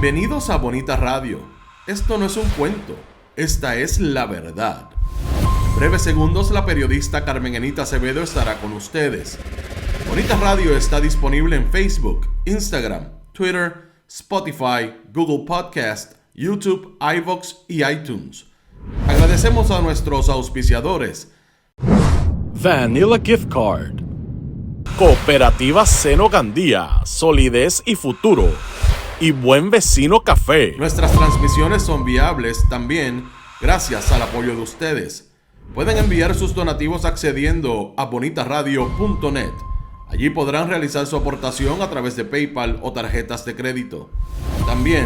Bienvenidos a Bonita Radio. Esto no es un cuento, esta es la verdad. En breves segundos la periodista Carmen Enita Acevedo estará con ustedes. Bonita Radio está disponible en Facebook, Instagram, Twitter, Spotify, Google Podcast, YouTube, iVoox y iTunes. Agradecemos a nuestros auspiciadores. Vanilla Gift Card, Cooperativa Seno Gandía, Solidez y Futuro, y Buen Vecino Café. Nuestras transmisiones son viables también gracias al apoyo de ustedes. Pueden enviar sus donativos accediendo a bonitaradio.net. Allí podrán realizar su aportación a través de PayPal o tarjetas de crédito. También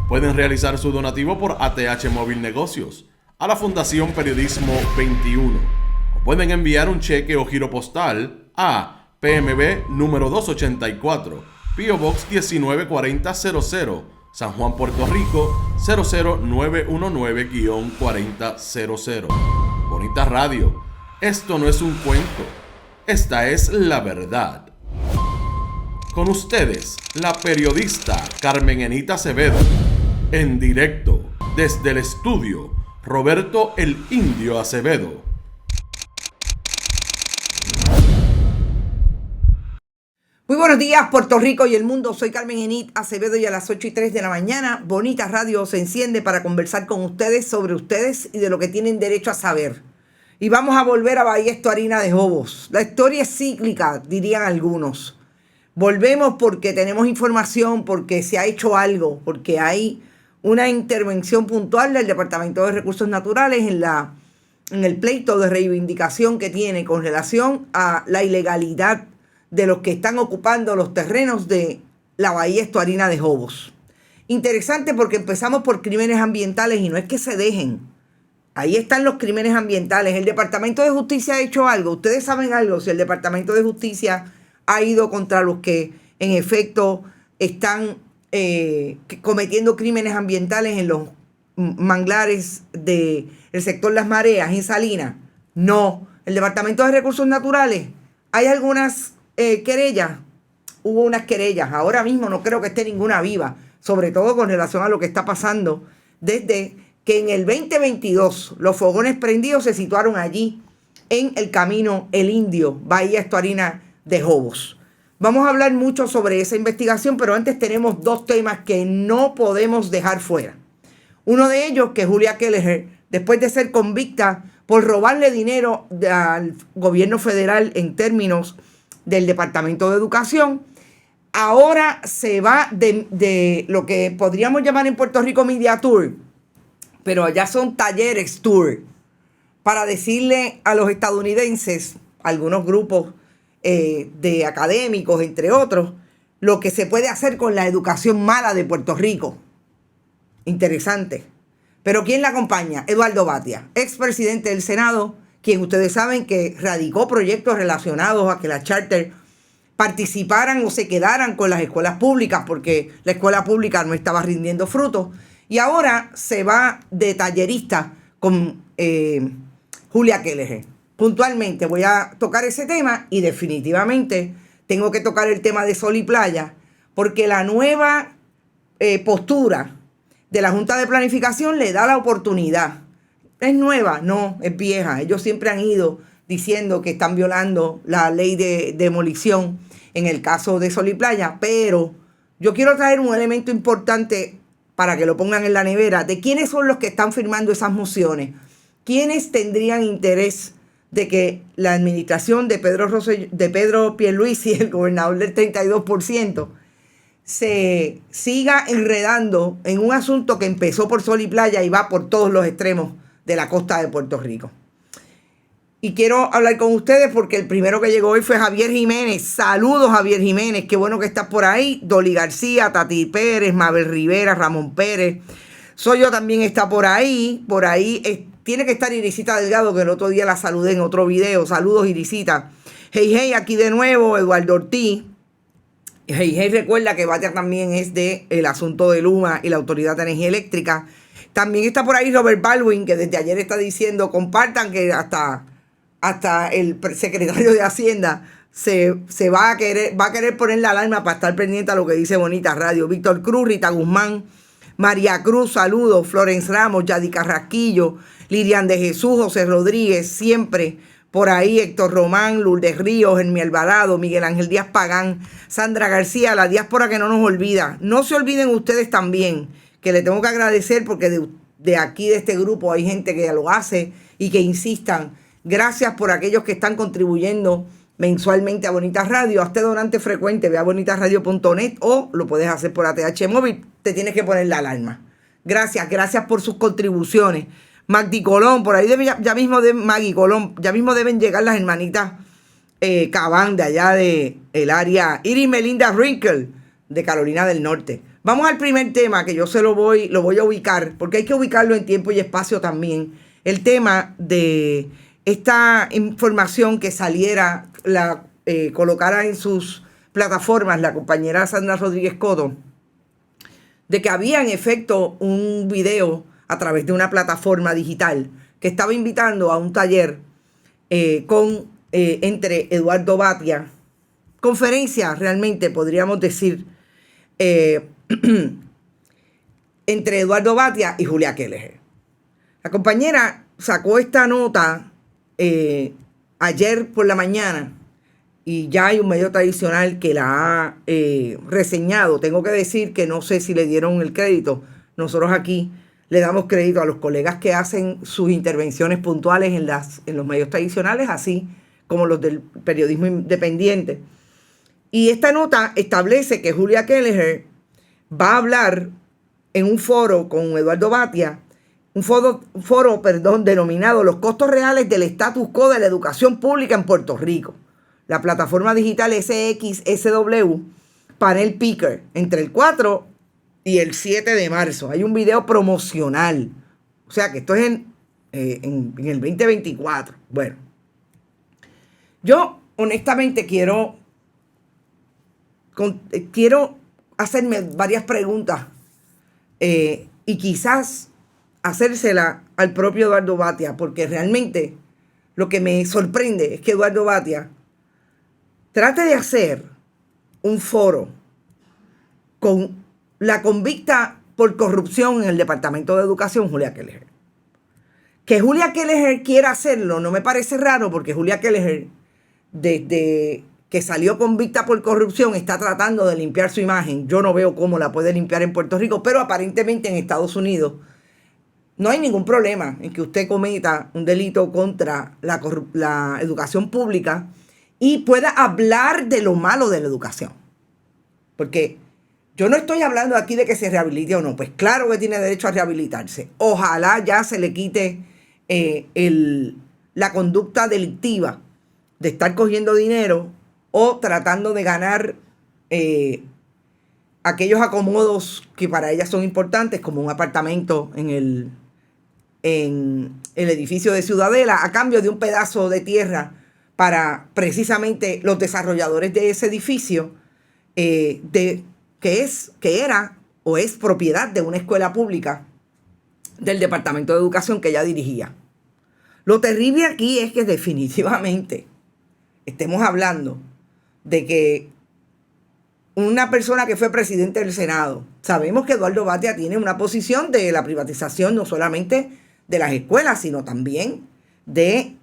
pueden realizar su donativo por ATH Móvil Negocios a la Fundación Periodismo 21. O pueden enviar un cheque o giro postal a PMB número 284, P.O. Box 194000, San Juan, Puerto Rico 00919-4000. Bonita Radio, esto no es un cuento, esta es la verdad. Con ustedes, la periodista Carmen Enita Acevedo, en directo desde el estudio Roberto el Indio Acevedo. Muy buenos días, Puerto Rico y el mundo. Soy Carmen Enita Acevedo y a las 8:03 de la mañana, Bonita Radio se enciende para conversar con ustedes sobre ustedes y de lo que tienen derecho a saber. Y vamos a volver a Ballester Harina de Jobos. La historia es cíclica, dirían algunos. Volvemos porque tenemos información, porque se ha hecho algo, porque hay una intervención puntual del Departamento de Recursos Naturales en el pleito de reivindicación que tiene con relación a la ilegalidad de los que están ocupando los terrenos de la Ballester Harina de Jobos. Interesante porque empezamos por crímenes ambientales y no es que se dejen. Ahí están los crímenes ambientales. El Departamento de Justicia ha hecho algo. Ustedes saben algo, si el Departamento de Justicia ha ido contra los que en efecto están cometiendo crímenes ambientales en los manglares del sector Las Mareas, en Salinas. No. El Departamento de Recursos Naturales, hay algunas querellas. Hubo unas querellas. Ahora mismo no creo que esté ninguna viva, sobre todo con relación a lo que está pasando desde que en el 2022 los fogones prendidos se situaron allí en el camino El Indio, Ballester Harina de Jobos. Vamos a hablar mucho sobre esa investigación, pero antes tenemos dos temas que no podemos dejar fuera. Uno de ellos, que Julia Kelleher, después de ser convicta por robarle dinero al gobierno federal en términos del Departamento de Educación, ahora se va de lo que podríamos llamar en Puerto Rico Media Tour, pero allá son talleres tour, para decirle a los estadounidenses, algunos grupos de académicos, entre otros, lo que se puede hacer con la educación mala de Puerto Rico. Interesante. Pero ¿quién la acompaña? Eduardo Batia, expresidente del Senado, quien ustedes saben que radicó proyectos relacionados a que las charter participaran o se quedaran con las escuelas públicas, porque la escuela pública no estaba rindiendo frutos. Y ahora se va de tallerista con Julia Kelleher. Puntualmente voy a tocar ese tema y definitivamente tengo que tocar el tema de Sol y Playa, porque la nueva postura de la Junta de Planificación le da la oportunidad. ¿Es nueva? No, es vieja. Ellos siempre han ido diciendo que están violando la ley de demolición en el caso de Sol y Playa, pero yo quiero traer un elemento importante para que lo pongan en la nevera, de quiénes son los que están firmando esas mociones. ¿Quiénes tendrían interés de que la administración de Pedro Pierluisi, el gobernador del 32%, se siga enredando en un asunto que empezó por Sol y Playa y va por todos los extremos de la costa de Puerto Rico? Y quiero hablar con ustedes porque el primero que llegó hoy fue Javier Jiménez. Saludos, Javier Jiménez, qué bueno que estás por ahí. Dolly García, Tati Pérez, Mabel Rivera, Ramón Pérez. Soyo también está por ahí. Por ahí tiene que estar Irisita Delgado, que el otro día la saludé en otro video. Saludos, Irisita. Hey, aquí de nuevo, Eduardo Ortiz. Hey, recuerda que Batia también es de el asunto de Luma y la Autoridad de Energía Eléctrica. También está por ahí Robert Baldwin, que desde ayer está diciendo, compartan, que hasta el secretario de Hacienda se va a querer poner la alarma para estar pendiente a lo que dice Bonita Radio. Víctor Cruz, Rita Guzmán, María Cruz, saludos. Florence Ramos, Yadi Carrasquillo, Lirian de Jesús, José Rodríguez, siempre por ahí, Héctor Román, Lourdes Ríos, Hermi Alvarado, Miguel Ángel Díaz Pagán, Sandra García, la diáspora que no nos olvida. No se olviden ustedes también, que le tengo que agradecer porque de aquí, de este grupo, hay gente que lo hace y que insistan. Gracias por aquellos que están contribuyendo mensualmente a Bonita Radio. Hazte donante frecuente, ve a bonitasradio.net o lo puedes hacer por ATH Móvil. Te tienes que poner la alarma. Gracias por sus contribuciones. Magdi Colón, por ahí ya mismo Maggie Colón, ya mismo deben llegar las hermanitas Cabán de allá de el área, Iris Melinda Wrinkle de Carolina del Norte. Vamos al primer tema que yo lo voy a ubicar, porque hay que ubicarlo en tiempo y espacio también. El tema de esta información que saliera, la colocara en sus plataformas la compañera Sandra Rodríguez Coto, de que había en efecto un video a través de una plataforma digital que estaba invitando a un taller entre Eduardo Batia, conferencia realmente podríamos decir, entre Eduardo Batia y Julia Kelleher. La compañera sacó esta nota ayer por la mañana y ya hay un medio tradicional que la ha reseñado. Tengo que decir que no sé si le dieron el crédito. Nosotros aquí le damos crédito a los colegas que hacen sus intervenciones puntuales en los medios tradicionales, así como los del periodismo independiente. Y esta nota establece que Julia Kelleher va a hablar en un foro con Eduardo Batia, un foro denominado Los costos reales del status quo de la educación pública en Puerto Rico. La plataforma digital SXSW, Panel Picker, entre el 4 y el 7 de marzo. Hay un video promocional. O sea que esto es en el 2024. Bueno, yo honestamente quiero hacerme varias preguntas y quizás hacérsela al propio Eduardo Batia, porque realmente lo que me sorprende es que Eduardo Batia trate de hacer un foro con la convicta por corrupción en el Departamento de Educación, Julia Kelleher. Que Julia Kelleher quiera hacerlo no me parece raro, porque Julia Kelleher, desde que salió convicta por corrupción, está tratando de limpiar su imagen. Yo no veo cómo la puede limpiar en Puerto Rico, pero aparentemente en Estados Unidos no hay ningún problema en que usted cometa un delito contra la educación pública y pueda hablar de lo malo de la educación. Porque yo no estoy hablando aquí de que se rehabilite o no. Pues claro que tiene derecho a rehabilitarse. Ojalá ya se le quite la conducta delictiva de estar cogiendo dinero o tratando de ganar aquellos acomodos que para ella son importantes, como un apartamento en el edificio de Ciudadela, a cambio de un pedazo de tierra para precisamente los desarrolladores de ese edificio, que era o es propiedad de una escuela pública del Departamento de Educación que ella dirigía. Lo terrible aquí es que definitivamente estemos hablando de que una persona que fue presidente del Senado, sabemos que Eduardo Batia tiene una posición de la privatización no solamente de las escuelas, sino también de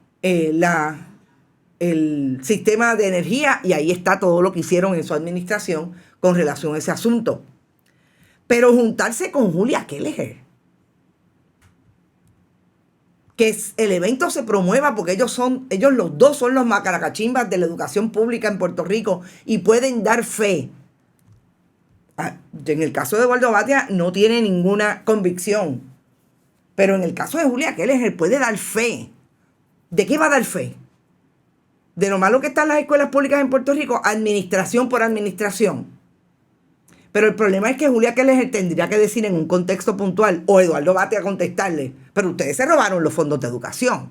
el sistema de energía, y ahí está todo lo que hicieron en su administración con relación a ese asunto. Pero juntarse con Julia Kelleher, que el evento se promueva porque ellos los dos son los macaracachimbas de la educación pública en Puerto Rico y pueden dar fe. En el caso de Eduardo Batia no tiene ninguna convicción, pero en el caso de Julia Kelleher puede dar fe. ¿De qué va a dar fe? De lo malo que están las escuelas públicas en Puerto Rico, administración por administración. Pero el problema es que Julia Kelleher tendría que decir en un contexto puntual, o Eduardo Batia contestarle, pero ustedes se robaron los fondos de educación.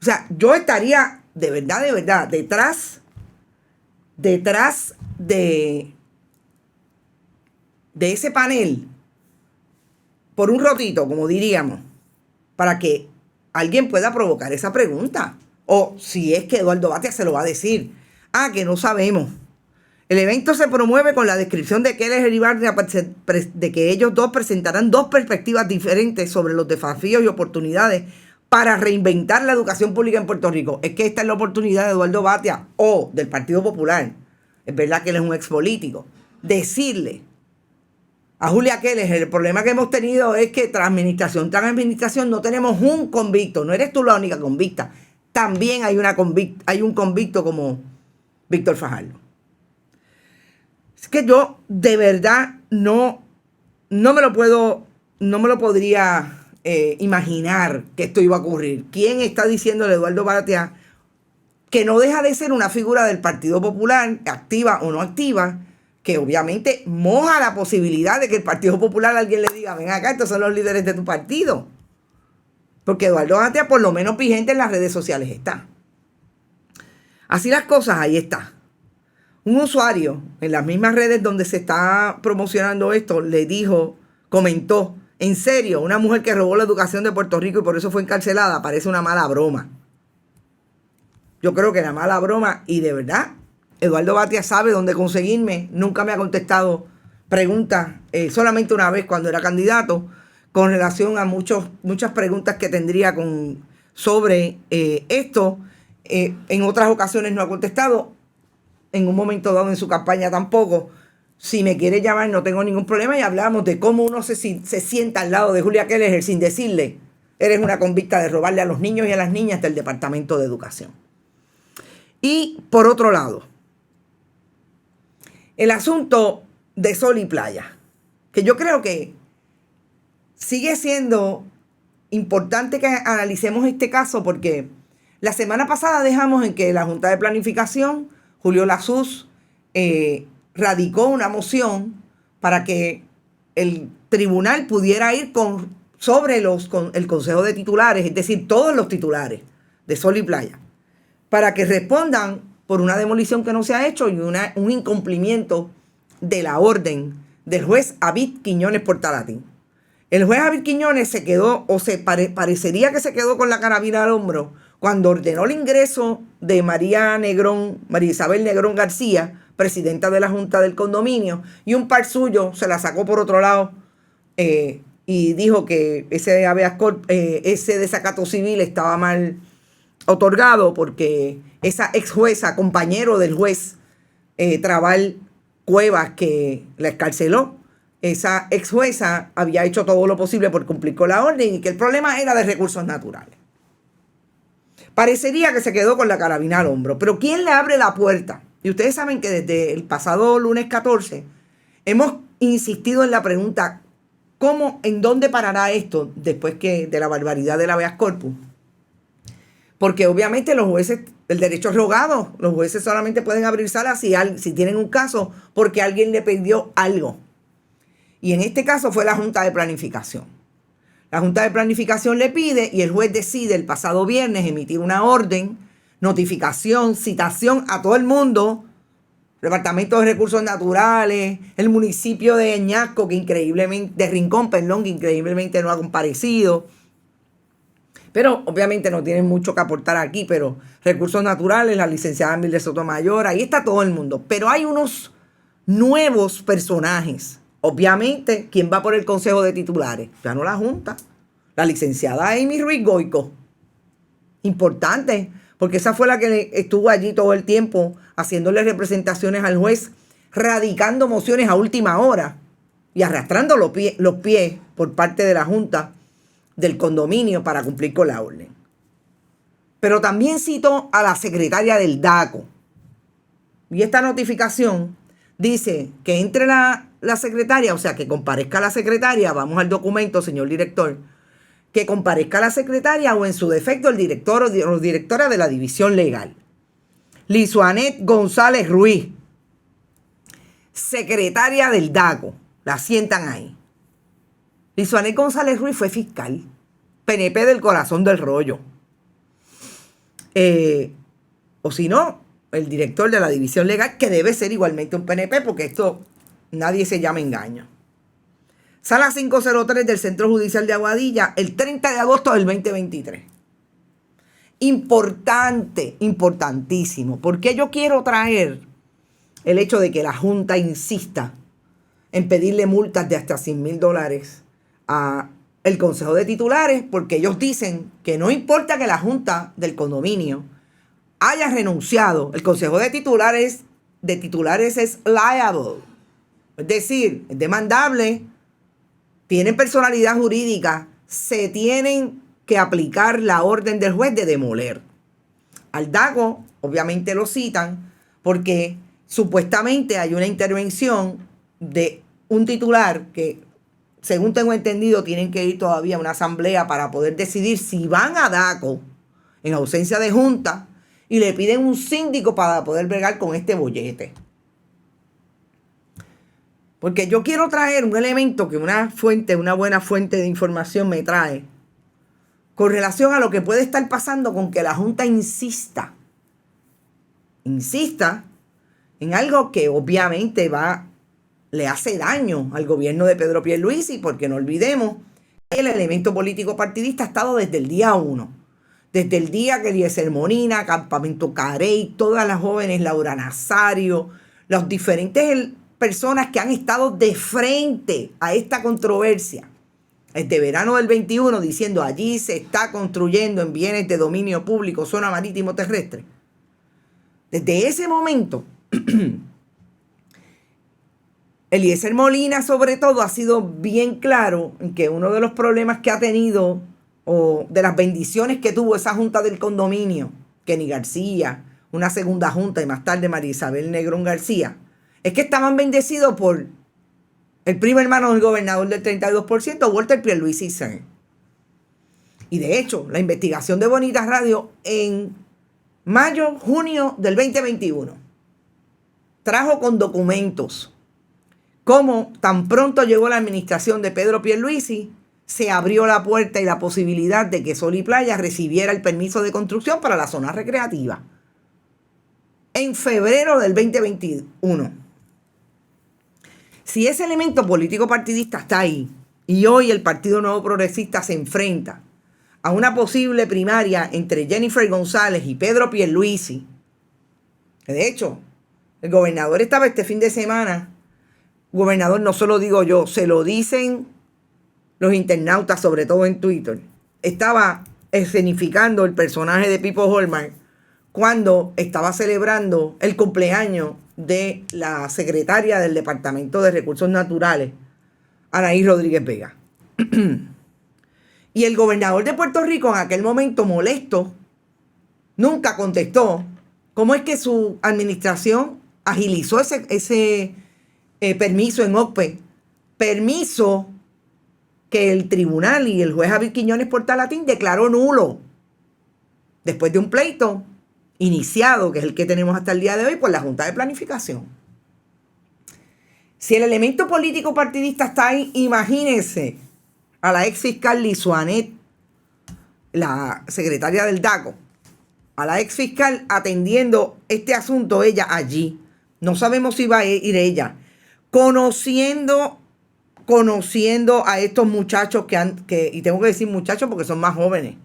O sea, yo estaría de verdad, detrás de ese panel, por un rotito, como diríamos, para que alguien pueda provocar esa pregunta. O si es que Eduardo Batia se lo va a decir, que no sabemos. El evento se promueve con la descripción de Keller y Bardia de que ellos dos presentarán dos perspectivas diferentes sobre los desafíos y oportunidades para reinventar la educación pública en Puerto Rico. Es que esta es la oportunidad de Eduardo Batia o del Partido Popular, es verdad que él es un expolítico, decirle a Julia Keller: el problema que hemos tenido es que tras administración no tenemos un convicto, no eres tú la única convicta, también hay un convicto como Víctor Fajardo. Es que yo de verdad no me lo podría imaginar que esto iba a ocurrir. ¿Quién está diciéndole a Eduardo Batia, que no deja de ser una figura del Partido Popular, activa o no activa, que obviamente moja la posibilidad de que el Partido Popular alguien le diga: ven acá, estos son los líderes de tu partido? Porque Eduardo Batia, por lo menos vigente en las redes sociales, está. Así las cosas, ahí está. Un usuario en las mismas redes donde se está promocionando esto comentó: en serio, una mujer que robó la educación de Puerto Rico y por eso fue encarcelada, parece una mala broma. Yo creo que la mala broma, y de verdad, Eduardo Batia sabe dónde conseguirme. Nunca me ha contestado preguntas, solamente una vez cuando era candidato, con relación a muchas preguntas que tendría sobre esto. En otras ocasiones no ha contestado. En un momento dado en su campaña tampoco. Si me quiere llamar, no tengo ningún problema, y hablamos de cómo uno se sienta al lado de Julia Keller sin decirle: eres una convicta de robarle a los niños y a las niñas del Departamento de Educación. Y por otro lado, el asunto de Sol y Playa, que yo creo que sigue siendo importante que analicemos este caso, porque la semana pasada dejamos en que la Junta de Planificación, Julio Lasuz, radicó una moción para que el tribunal pudiera ir sobre el Consejo de Titulares, es decir, todos los titulares de Sol y Playa, para que respondan por una demolición que no se ha hecho y un incumplimiento de la orden del juez Abid Quiñones Portalatín. El juez Abid Quiñones se quedó, parecería que se quedó con la carabina al hombro cuando ordenó el ingreso de María Isabel Negrón García, presidenta de la Junta del Condominio, y un par suyo se la sacó por otro lado y dijo que ese desacato civil estaba mal otorgado porque esa ex jueza, compañero del juez Trabal Cuevas, que la excarceló, esa ex jueza había hecho todo lo posible por cumplir con la orden y que el problema era de recursos naturales. Parecería que se quedó con la carabina al hombro, pero ¿quién le abre la puerta? Y ustedes saben que desde el pasado lunes 14 hemos insistido en la pregunta: en dónde parará esto después de la barbaridad del habeas corpus? Porque obviamente los jueces, el derecho es rogado, los jueces solamente pueden abrir salas si tienen un caso porque alguien le pidió algo. Y en este caso fue la Junta de Planificación. La Junta de Planificación le pide y el juez decide el pasado viernes emitir una orden, notificación, citación a todo el mundo, Departamento de Recursos Naturales, el municipio de Añasco, de Rincón, que increíblemente no ha comparecido. Pero obviamente no tienen mucho que aportar aquí, pero Recursos Naturales, la licenciada Mildred Sotomayor, ahí está todo el mundo. Pero hay unos nuevos personajes. Obviamente, ¿quién va por el Consejo de Titulares? Ya no la Junta. La licenciada Amy Ruiz Goico. Importante, porque esa fue la que estuvo allí todo el tiempo haciéndole representaciones al juez, radicando mociones a última hora y arrastrando los pies por parte de la Junta del Condominio para cumplir con la orden. Pero también citó a la secretaria del DACO. Y esta notificación dice que entre la secretaria, o sea, que comparezca la secretaria, vamos al documento, señor director, que comparezca la secretaria o en su defecto el director o directora de la división legal. Lizuanet González Ruiz, secretaria del DACO, la sientan ahí. Lizuanet González Ruiz fue fiscal, PNP del corazón del rollo. O si no, el director de la división legal, que debe ser igualmente un PNP, porque esto nadie se llama engaño. Sala 503 del Centro Judicial de Aguadilla, el 30 de agosto del 2023. Importante, importantísimo, porque yo quiero traer el hecho de que la Junta insista en pedirle multas de hasta $100,000 a el Consejo de Titulares, porque ellos dicen que no importa que la Junta del condominio haya renunciado, el Consejo de Titulares es liable, es decir, es demandable, tienen personalidad jurídica, se tienen que aplicar la orden del juez de demoler. Al DACO, obviamente lo citan, porque supuestamente hay una intervención de un titular que, según tengo entendido, tienen que ir todavía a una asamblea para poder decidir si van a DACO en ausencia de junta y le piden un síndico para poder bregar con este bollete. Porque yo quiero traer un elemento que una buena fuente de información me trae con relación a lo que puede estar pasando con que la Junta insista en algo que obviamente le hace daño al gobierno de Pedro Pierluisi, porque no olvidemos que el elemento político partidista ha estado desde el día 1. Desde el día que Eliezer Molina, Campamento Carey, todas las jóvenes, Laura Nazario, las diferentes personas que han estado de frente a esta controversia, este verano del 21, diciendo allí se está construyendo en bienes de dominio público, zona marítimo terrestre. Desde ese momento, Eliezer Molina, sobre todo, ha sido bien claro en que uno de los problemas que ha tenido, o de las bendiciones que tuvo esa junta del condominio, Kenny García, una segunda junta y más tarde María Isabel Negrón García, es que estaban bendecidos por el primo hermano del gobernador del 32%, Walter Pierluisi Sr. Y de hecho, la investigación de Bonita Radio en junio del 2021 trajo con documentos cómo tan pronto llegó la administración de Pedro Pierluisi, se abrió la puerta y la posibilidad de que Sol y Playa recibiera el permiso de construcción para la zona recreativa. En febrero del 2021. Si ese elemento político partidista está ahí y hoy el Partido Nuevo Progresista se enfrenta a una posible primaria entre Jennifer González y Pedro Pierluisi, de hecho, el gobernador estaba este fin de semana, gobernador no se lo digo yo, se lo dicen los internautas, sobre todo en Twitter, estaba escenificando el personaje de Pipo Hallmark cuando estaba celebrando el cumpleaños de la secretaria del Departamento de Recursos Naturales, Anaí Rodríguez Vega. Y el gobernador de Puerto Rico, en aquel momento molesto, nunca contestó cómo es que su administración agilizó ese permiso en OCPE, permiso que el tribunal y el juez Javier Quiñones Portalatín declaró nulo después de un pleito iniciado, que es el que tenemos hasta el día de hoy, por la Junta de Planificación. Si el elemento político partidista está ahí, imagínense a la ex fiscal Lizuanet, la secretaria del DACO, a la ex fiscal atendiendo este asunto, ella allí. No sabemos si va a ir ella, conociendo a estos muchachos y tengo que decir muchachos porque son más jóvenes,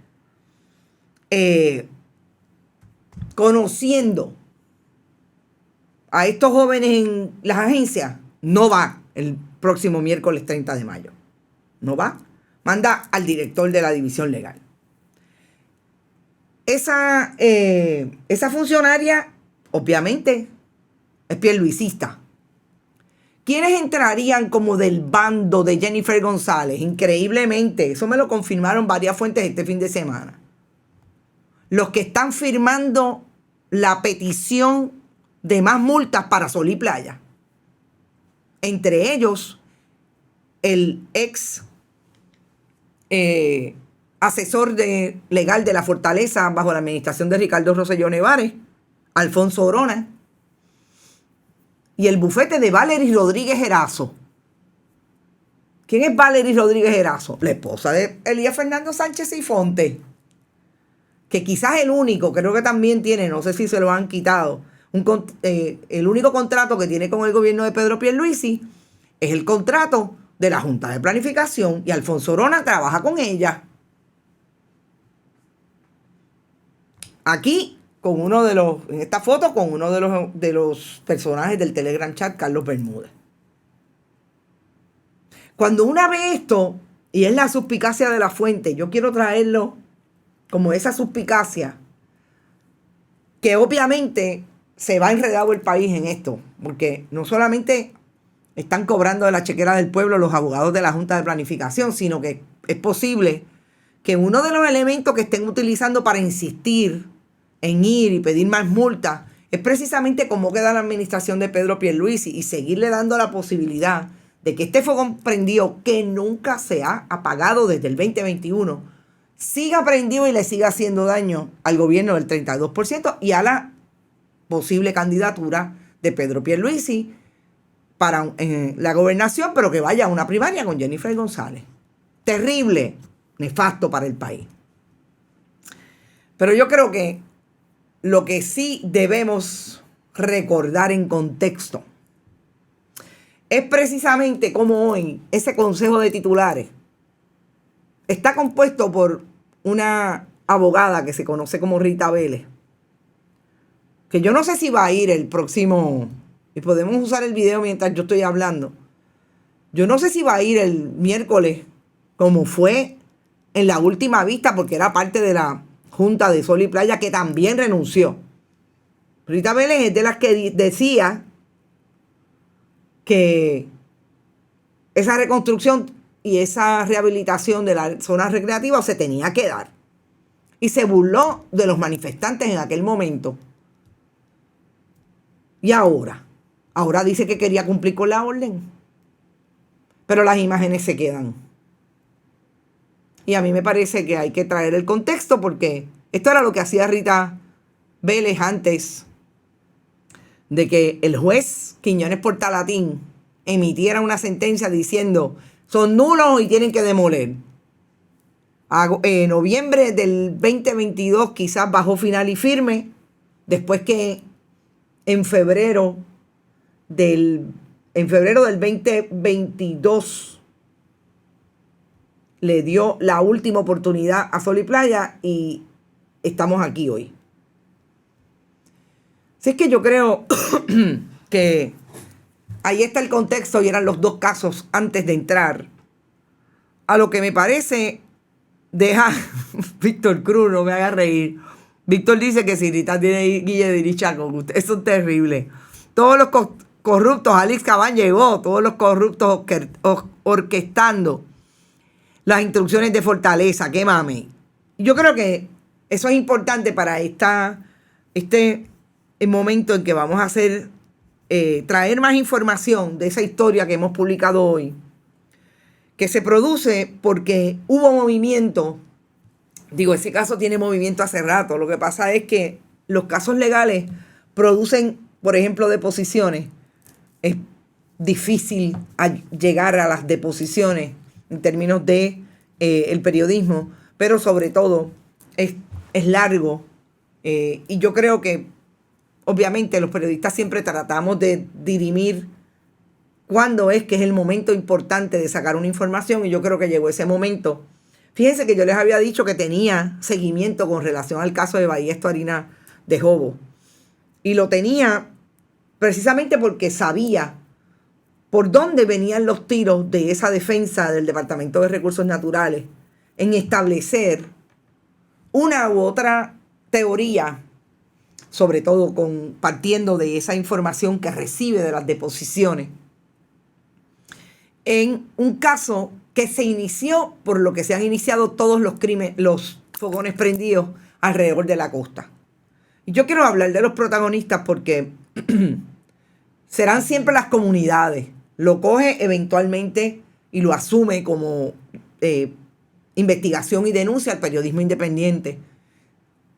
conociendo a estos jóvenes en las agencias, no va el próximo miércoles 30 de mayo. No va. Manda al director de la división legal. Esa funcionaria, obviamente, es pierluisista. ¿Quiénes entrarían como del bando de Jennifer González? Increíblemente, eso me lo confirmaron varias fuentes este fin de semana. Los que están firmando la petición de más multas para Sol y Playa. Entre ellos, el ex asesor legal de la Fortaleza bajo la administración de Ricardo Rosselló Nevares, Alfonso Orona, y el bufete de Valery Rodríguez Erazo. ¿Quién es Valery Rodríguez Erazo? La esposa de Elías Fernando Sánchez y Fonte, que quizás el único, creo que también tiene, no sé si se lo han quitado, el único contrato que tiene con el gobierno de Pedro Pierluisi es el contrato de la Junta de Planificación, y Alfonso Orona trabaja con ella. Aquí con en esta foto, con uno de los personajes del Telegram chat, Carlos Bermúdez. Cuando uno ve esto, y es la suspicacia de la fuente, yo quiero traerlo como esa suspicacia, que obviamente se va enredado el país en esto, porque no solamente están cobrando de la chequera del pueblo los abogados de la Junta de Planificación, sino que es posible que uno de los elementos que estén utilizando para insistir en ir y pedir más multas es precisamente cómo queda la administración de Pedro Pierluisi y seguirle dando la posibilidad de que este fogón prendido, que nunca se ha apagado desde el 2021, siga prendido y le siga haciendo daño al gobierno del 32% y a la posible candidatura de Pedro Pierluisi para la gobernación, pero que vaya a una primaria con Jennifer González. Terrible, nefasto para el país. Pero yo creo que lo que sí debemos recordar en contexto es precisamente cómo hoy ese consejo de titulares está compuesto por una abogada que se conoce como Rita Vélez, que yo no sé si va a ir el próximo, y podemos usar el video mientras yo estoy hablando, yo no sé si va a ir el miércoles como fue en la última vista, porque era parte de la Junta de Sol y Playa que también renunció. Rita Vélez es de las que decía que esa reconstrucción y esa rehabilitación de la zona recreativa se tenía que dar. Y se burló de los manifestantes en aquel momento. Y ahora dice que quería cumplir con la orden. Pero las imágenes se quedan. Y a mí me parece que hay que traer el contexto, porque esto era lo que hacía Rita Vélez antes de que el juez Quiñones Portalatín emitiera una sentencia diciendo son nulos y tienen que demoler. En noviembre del 2022 quizás bajó final y firme, después que en febrero del 2022 le dio la última oportunidad a Sol y Playa y estamos aquí hoy. Así es que yo creo que ahí está el contexto y eran los dos casos antes de entrar a lo que me parece deja Víctor Cruz, no me haga reír. Víctor dice que si Rita tiene Guille de Irichaco, eso es terrible. Todos los corruptos, Alex Cabán llegó, todos los corruptos orquestando las instrucciones de Fortaleza, qué mame. Yo creo que eso es importante para este momento en que vamos a traer más información de esa historia que hemos publicado hoy, que se produce porque hubo movimiento. Digo, ese caso tiene movimiento hace rato. Lo que pasa es que los casos legales producen, por ejemplo, deposiciones. Es difícil llegar a las deposiciones en términos de el periodismo, pero sobre todo es largo. Y yo creo que obviamente los periodistas siempre tratamos de dirimir cuándo es que es el momento importante de sacar una información, y yo creo que llegó ese momento. Fíjense que yo les había dicho que tenía seguimiento con relación al caso de Bahía Estuarina de Jobos. Y lo tenía precisamente porque sabía por dónde venían los tiros de esa defensa del Departamento de Recursos Naturales en establecer una u otra teoría, sobre todo partiendo de esa información que recibe de las deposiciones, en un caso que se inició por lo que se han iniciado todos los fogones prendidos alrededor de la costa. Y yo quiero hablar de los protagonistas porque serán siempre las comunidades. Lo coge eventualmente y lo asume como investigación y denuncia al periodismo independiente.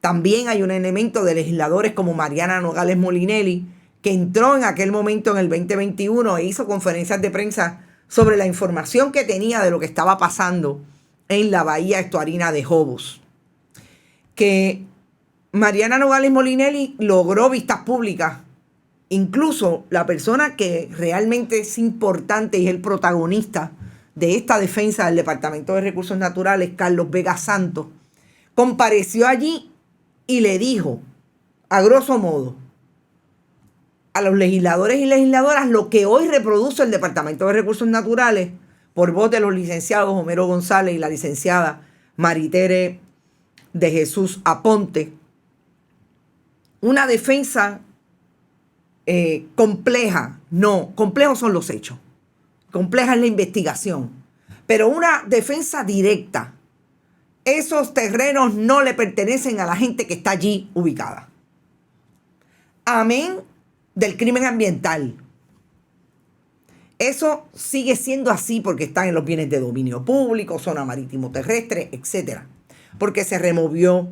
También hay un elemento de legisladores como Mariana Nogales Molinelli, que entró en aquel momento en el 2021 e hizo conferencias de prensa sobre la información que tenía de lo que estaba pasando en la Bahía Estuarina de Jobos. Que Mariana Nogales Molinelli logró vistas públicas. Incluso la persona que realmente es importante y es el protagonista de esta defensa del Departamento de Recursos Naturales, Carlos Vega Santos, compareció allí y le dijo a grosso modo, a los legisladores y legisladoras lo que hoy reproduce el Departamento de Recursos Naturales por voz de los licenciados Homero González y la licenciada Maritere de Jesús Aponte. Una defensa compleja. No, complejos son los hechos. Compleja es la investigación. Pero una defensa directa. Esos terrenos no le pertenecen a la gente que está allí ubicada. Amén del crimen ambiental. Eso sigue siendo así porque están en los bienes de dominio público, zona marítimo terrestre, etc. Porque se removió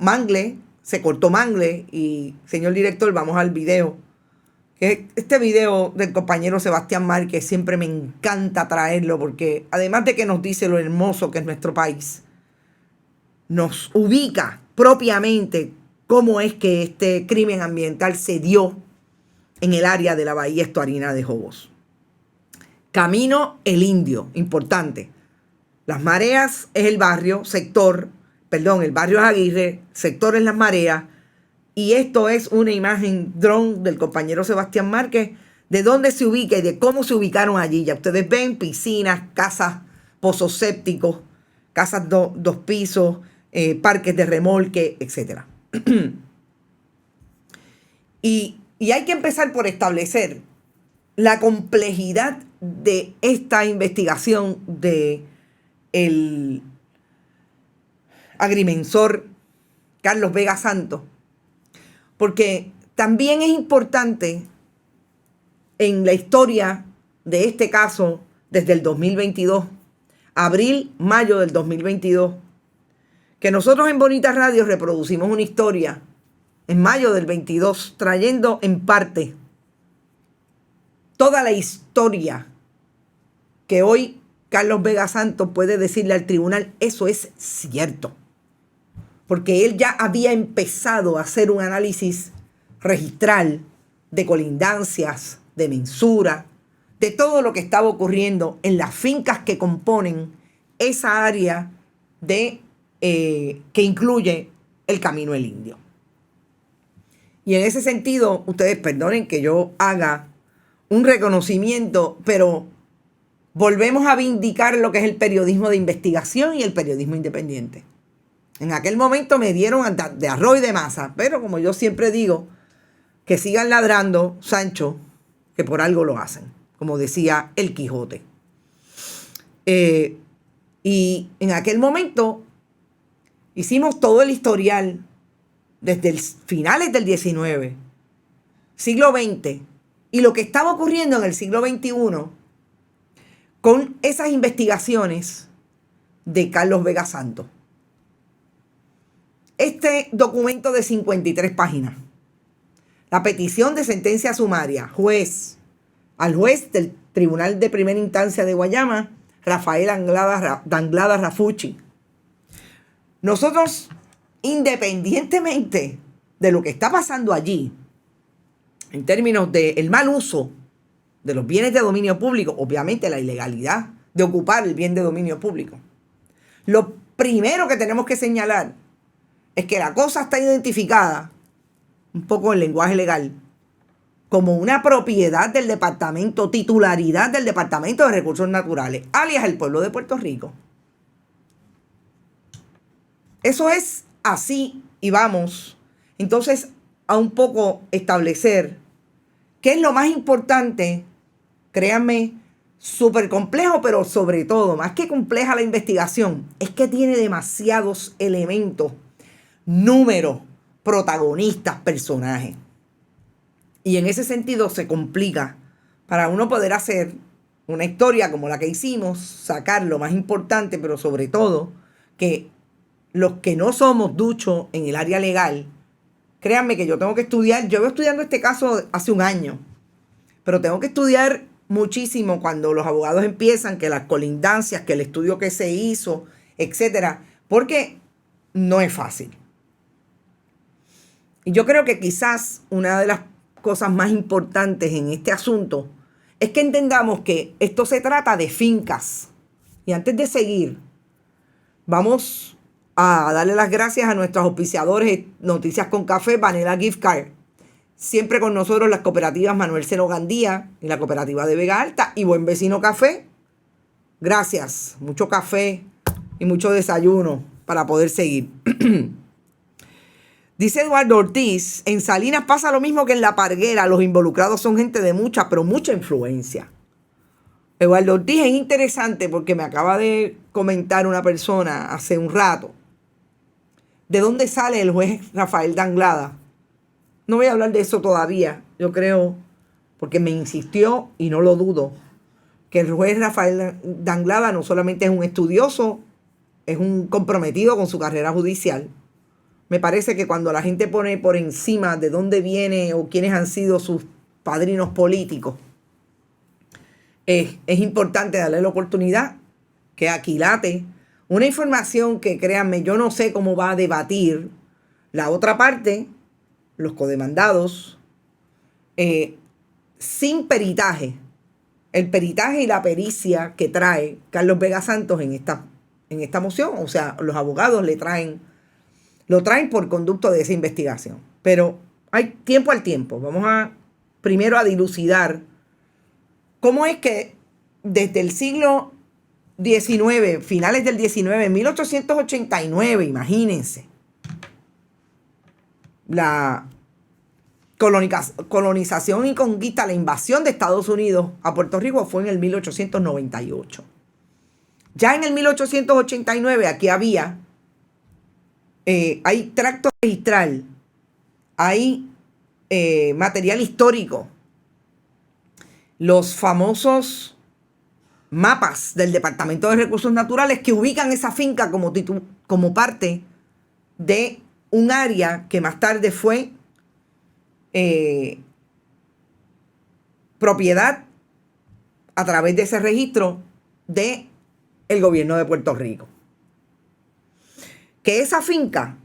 mangle, se cortó mangle y, señor director, vamos al video. Este video del compañero Sebastián Márquez siempre me encanta traerlo porque además de que nos dice lo hermoso que es nuestro país, nos ubica propiamente cómo es que este crimen ambiental se dio en el área de la bahía estuarina de Jobos. Camino El Indio, importante. Las Mareas es el barrio, el barrio es Aguirre, sector es Las Mareas, y esto es una imagen dron del compañero Sebastián Márquez, de dónde se ubica y de cómo se ubicaron allí. Ya ustedes ven piscinas, casas, pozos sépticos, casas dos pisos, parques de remolque, etc. Y hay que empezar por establecer la complejidad de esta investigación de el agrimensor Carlos Vega Santos, porque también es importante en la historia de este caso desde el 2022, abril-mayo del 2022, que nosotros en Bonita Radio reproducimos una historia en mayo del 22, trayendo en parte toda la historia que hoy Carlos Vega Santos puede decirle al tribunal, eso es cierto. Porque él ya había empezado a hacer un análisis registral de colindancias, de mensura, de todo lo que estaba ocurriendo en las fincas que componen esa área que incluye el Camino El Indio. Y en ese sentido, ustedes perdonen que yo haga un reconocimiento, pero volvemos a vindicar lo que es el periodismo de investigación y el periodismo independiente. En aquel momento me dieron de arroz y de masa, pero como yo siempre digo, que sigan ladrando, Sancho, que por algo lo hacen, como decía el Quijote. Y en aquel momento hicimos todo el historial desde finales del 19, siglo XX, y lo que estaba ocurriendo en el siglo XXI con esas investigaciones de Carlos Vega Santos. Este documento de 53 páginas, la petición de sentencia sumaria, al juez del Tribunal de Primera Instancia de Guayama, Rafael Anglada Rafucci. Nosotros, independientemente de lo que está pasando allí, en términos del mal uso de los bienes de dominio público, obviamente la ilegalidad de ocupar el bien de dominio público, lo primero que tenemos que señalar es que la cosa está identificada, un poco en lenguaje legal, como una propiedad del departamento, titularidad del Departamento de Recursos Naturales, alias el pueblo de Puerto Rico. Eso es así y vamos entonces a un poco establecer qué es lo más importante, créanme, súper complejo, pero sobre todo, más que compleja la investigación, es que tiene demasiados elementos, números, protagonistas, personajes. Y en ese sentido se complica para uno poder hacer una historia como la que hicimos, sacar lo más importante, pero sobre todo que los que no somos duchos en el área legal, créanme que yo tengo que estudiar, yo voy estudiando este caso hace un año, pero tengo que estudiar muchísimo cuando los abogados empiezan, que las colindancias, que el estudio que se hizo, etcétera, porque no es fácil. Y yo creo que quizás una de las cosas más importantes en este asunto es que entendamos que esto se trata de fincas. Y antes de seguir, vamos a darle las gracias a nuestros auspiciadores Noticias con Café, Vanilla Gift Card. Siempre con nosotros las cooperativas Manuel Seno Gandía y la cooperativa de Vega Alta y Buen Vecino Café. Gracias. Mucho café y mucho desayuno para poder seguir. Dice Eduardo Ortiz, en Salinas pasa lo mismo que en La Parguera. Los involucrados son gente de mucha, pero mucha influencia. Eduardo Ortiz es interesante porque me acaba de comentar una persona hace un rato. ¿De dónde sale el juez Rafael Danglada? No voy a hablar de eso todavía. Yo creo, porque me insistió y no lo dudo, que el juez Rafael Danglada no solamente es un estudioso, es un comprometido con su carrera judicial. Me parece que cuando la gente pone por encima de dónde viene o quiénes han sido sus padrinos políticos, es importante darle la oportunidad que aquilate una información que, créanme, yo no sé cómo va a debatir la otra parte, los codemandados, sin peritaje. El peritaje y la pericia que trae Carlos Vega Santos en esta moción, o sea, los abogados lo traen por conducto de esa investigación. Pero hay tiempo al tiempo. Vamos primero a dilucidar cómo es que desde el siglo XIX, finales del XIX, 1889, imagínense, la colonización y conquista, la invasión de Estados Unidos a Puerto Rico fue en el 1898. Ya en el 1889 aquí hay tracto registral, hay material histórico, los famosos mapas del Departamento de Recursos Naturales que ubican esa finca como parte de un área que más tarde fue propiedad a través de ese registro de el gobierno de Puerto Rico. Que esa finca,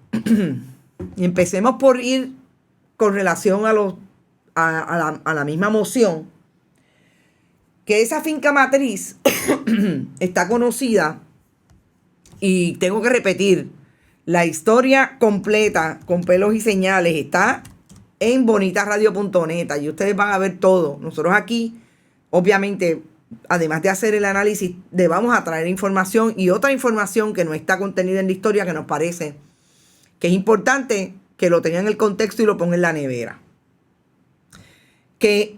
y empecemos por ir con relación a la misma moción, que esa finca matriz está conocida, y tengo que repetir, la historia completa, con pelos y señales, está en bonitasradio.net. Y ustedes van a ver todo. Nosotros aquí, obviamente, además de hacer el análisis, le vamos a traer información y otra información que no está contenida en la historia, que nos parece que es importante que lo tenga en el contexto y lo ponga en la nevera. Que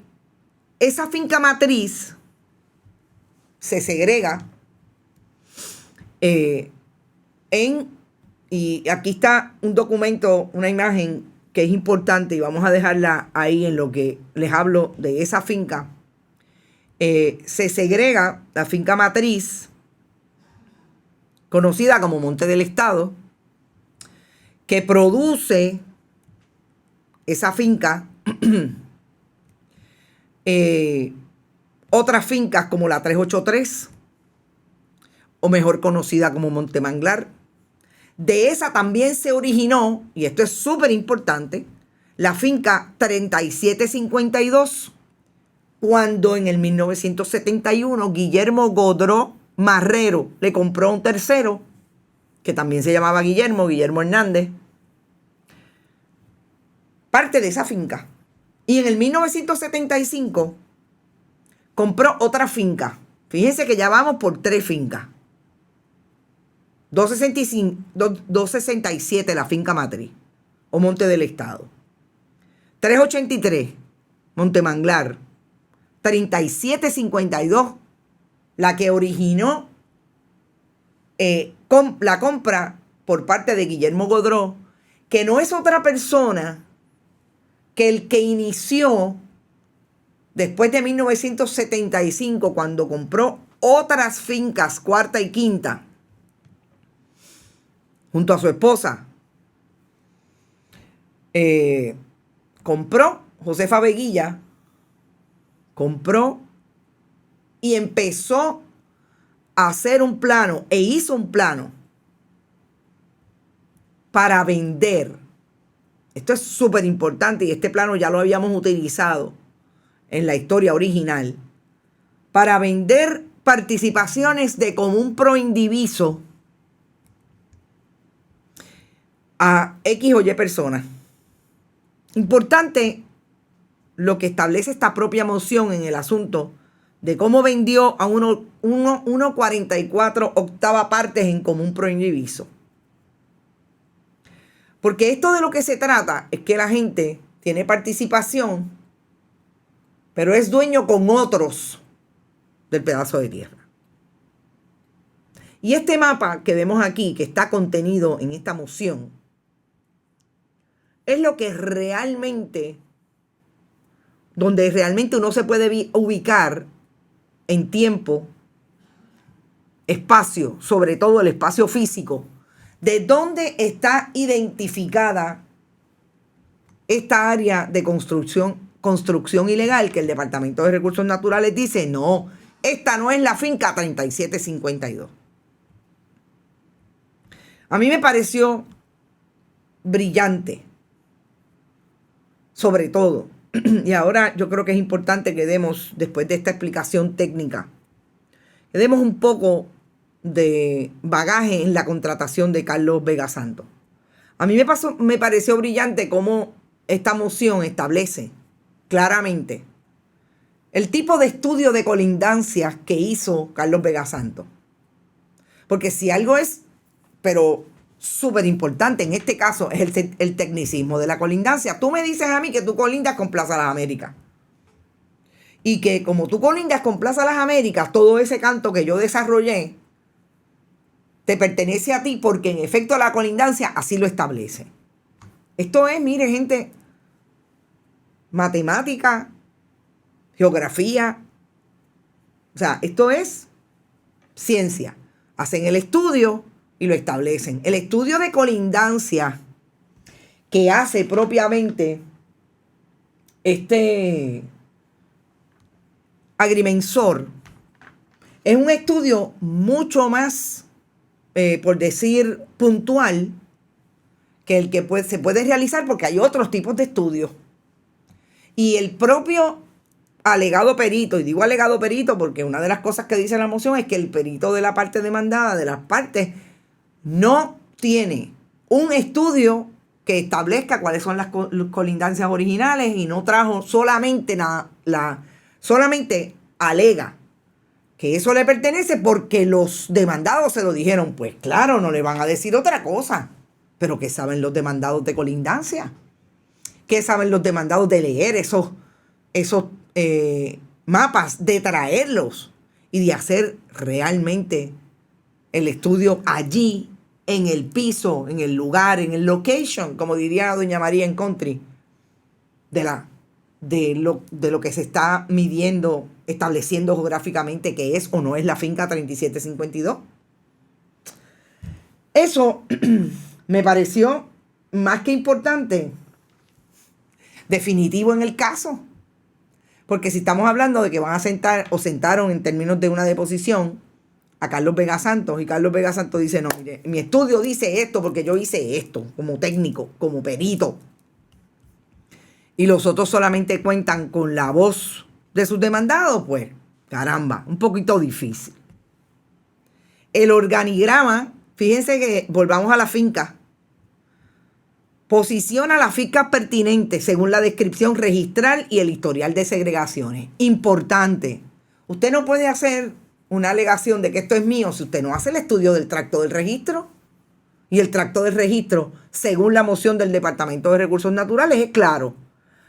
esa finca matriz se segrega y aquí está un documento, una imagen que es importante y vamos a dejarla ahí en lo que les hablo de esa finca. Se segrega la finca matriz, conocida como Monte del Estado, que produce esa finca otras fincas como la 383, o mejor conocida como Monte Manglar. De esa también se originó, y esto es súper importante, la finca 3752, cuando en el 1971 Guillermo Godró Marrero le compró un tercero, que también se llamaba Guillermo Hernández, parte de esa finca. Y en el 1975 compró otra finca. Fíjense que ya vamos por 3 fincas. 267 la finca matriz o Monte del Estado. 383 Monte Manglar. 3752 la que originó la compra por parte de Guillermo Godró, que no es otra persona que el que inició después de 1975, cuando compró otras fincas, cuarta y quinta, junto a su esposa. Compró, Josefa Veguilla, compró y empezó a hacer un plano, e hizo un plano para vender. Esto es súper importante y este plano ya lo habíamos utilizado en la historia original, para vender participaciones de Común Pro Indiviso a X o Y persona. Importante lo que establece esta propia moción en el asunto de cómo vendió a 1,44 octava partes en común pro indiviso. Porque esto de lo que se trata es que la gente tiene participación, pero es dueño con otros del pedazo de tierra. Y este mapa que vemos aquí, que está contenido en esta moción, es lo que realmente, donde realmente uno se puede ubicar en tiempo, espacio, sobre todo el espacio físico, de dónde está identificada esta área de construcción ilegal, que el Departamento de Recursos Naturales dice, no, esta no es la finca 3752. A mí me pareció brillante, sobre todo. Y ahora yo creo que es importante que demos, después de esta explicación técnica, que demos un poco de bagaje en la contratación de Carlos Vega Santos. A mí me pareció brillante cómo esta moción establece claramente el tipo de estudio de colindancias que hizo Carlos Vega Santos. Porque si algo es, pero súper importante en este caso, es el tecnicismo de la colindancia. Tú me dices a mí que tú colindas con Plaza Las Américas. Y que como tú colindas con Plaza Las Américas, todo ese canto que yo desarrollé te pertenece a ti porque en efecto la colindancia así lo establece. Esto es, mire gente, matemática, geografía. O sea, esto es ciencia. Hacen el estudio y lo establecen. El estudio de colindancia que hace propiamente este agrimensor es un estudio mucho más, por decir, puntual que el que se puede realizar porque hay otros tipos de estudios. Y el propio alegado perito, y digo alegado perito porque una de las cosas que dice la moción es que el perito de la parte demandada, de las partes, no tiene un estudio que establezca cuáles son las colindancias originales y no trajo solamente solamente alega que eso le pertenece porque los demandados se lo dijeron. Pues claro, no le van a decir otra cosa. Pero ¿qué saben los demandados de colindancia? ¿Qué saben los demandados de leer esos mapas, de traerlos y de hacer realmente el estudio allí, en el piso, en el lugar, en el location, como diría doña María en Country, de lo que se está midiendo, estableciendo geográficamente que es o no es la finca 3752? Eso me pareció más que importante, definitivo en el caso. Porque si estamos hablando de que van a sentar o sentaron en términos de una deposición a Carlos Vega Santos, y Carlos Vega Santos dice, no, mire, mi estudio dice esto porque yo hice esto como técnico, como perito. Y los otros solamente cuentan con la voz de sus demandados, pues, caramba, un poquito difícil. El organigrama, fíjense que volvamos a la finca, posiciona las fincas pertinentes según la descripción registral y el historial de segregaciones. Importante. Usted no puede hacer una alegación de que esto es mío si usted no hace el estudio del tracto del registro. Y el tracto del registro, según la moción del Departamento de Recursos Naturales, es claro.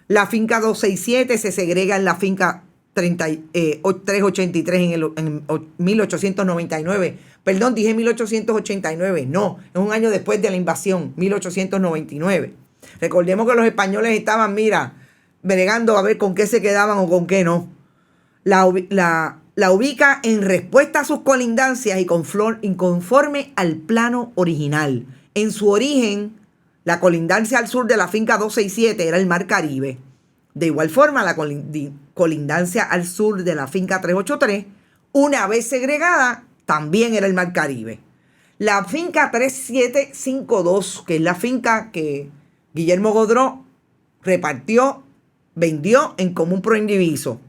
La finca 267 se segrega en la finca 383 en 1899. Perdón, dije 1889. No, es un año después de la invasión, 1899. Recordemos que los españoles estaban, bregando a ver con qué se quedaban o con qué no. La ubica en respuesta a sus colindancias y conforme al plano original. En su origen, la colindancia al sur de la finca 267 era el Mar Caribe. De igual forma, la colindancia al sur de la finca 383, una vez segregada, también era el Mar Caribe. La finca 3752, que es la finca que Guillermo Godró repartió, vendió en común pro indiviso,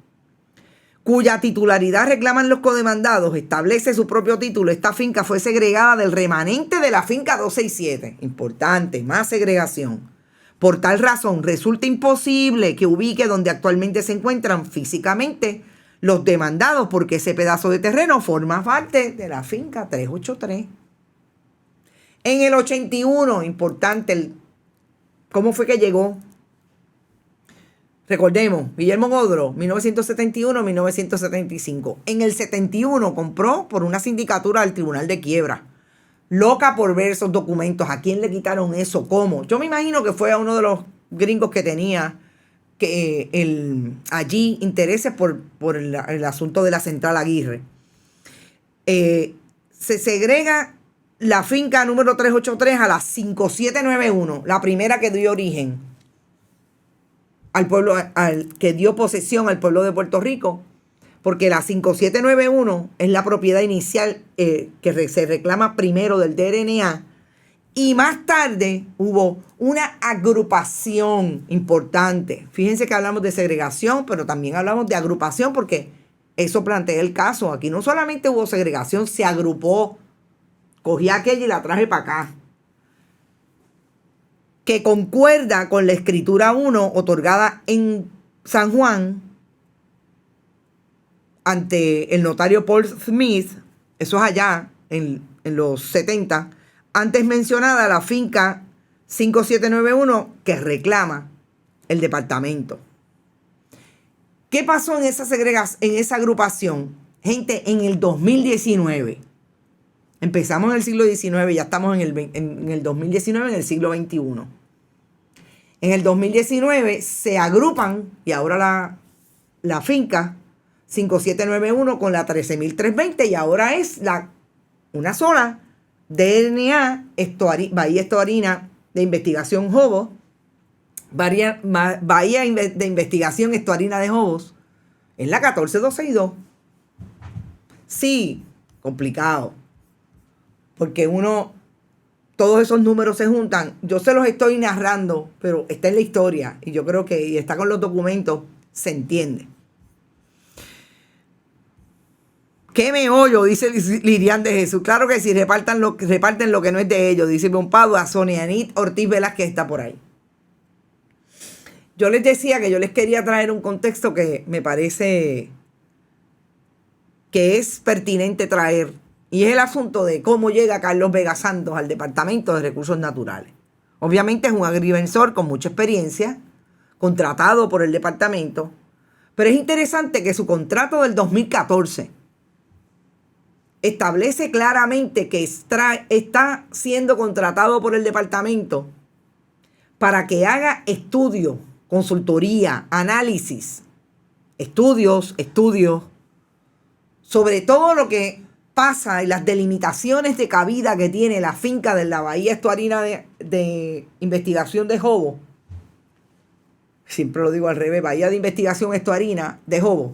cuya titularidad reclaman los codemandados, establece su propio título. Esta finca fue segregada del remanente de la finca 267. Importante, más segregación. Por tal razón, resulta imposible que ubique donde actualmente se encuentran físicamente los demandados, porque ese pedazo de terreno forma parte de la finca 383. En el 81, importante, ¿cómo fue que llegó? Recordemos, Guillermo Godro, 1971-1975. En el 71 compró por una sindicatura del Tribunal de Quiebra. Loca por ver esos documentos. ¿A quién le quitaron eso? ¿Cómo? Yo me imagino que fue a uno de los gringos que tenía allí intereses por el asunto de la Central Aguirre. Se segrega la finca número 383 a la 5791, la primera que dio origen al pueblo, que dio posesión al pueblo de Puerto Rico, porque la 5791 es la propiedad inicial que se reclama primero del DRNA, y más tarde hubo una agrupación importante. Fíjense que hablamos de segregación, pero también hablamos de agrupación, porque eso plantea el caso. Aquí no solamente hubo segregación, se agrupó. Cogí aquella y la traje para acá, que concuerda con la escritura 1 otorgada en San Juan ante el notario Paul Smith. Eso es allá en los 70. Antes mencionada la finca 5791 que reclama el departamento. ¿Qué pasó en esa segregación, en esa agrupación? Gente, en el 2019. Empezamos en el siglo XIX, ya estamos en el 2019, en el siglo XXI. En el 2019 se agrupan, y ahora la finca 5791 con la 13.320, y ahora es una sola, DNA Bahía Estuarina de Investigación Jobos, Bahía de Investigación Estuarina de Jobos, es la 14262. Sí, complicado. Porque todos esos números se juntan. Yo se los estoy narrando, pero está en la historia. Y yo creo que está con los documentos, se entiende. ¿Qué meollo? Dice Lirian de Jesús. Claro que sí, reparten lo que no es de ellos. Dice Bon Padua, Sonia Anit Ortiz Velázquez está por ahí. Yo les decía que yo les quería traer un contexto que me parece que es pertinente traer. Y es el asunto de cómo llega Carlos Vega Santos al Departamento de Recursos Naturales. Obviamente es un agrimensor con mucha experiencia, contratado por el departamento, pero es interesante que su contrato del 2014 establece claramente que está siendo contratado por el departamento para que haga estudios, consultoría, análisis, estudios, sobre todo lo que pasa en las delimitaciones de cabida que tiene la finca de la Bahía Estuarina de Investigación de Jobos. Siempre lo digo al revés, Bahía de Investigación Estuarina de Jobos.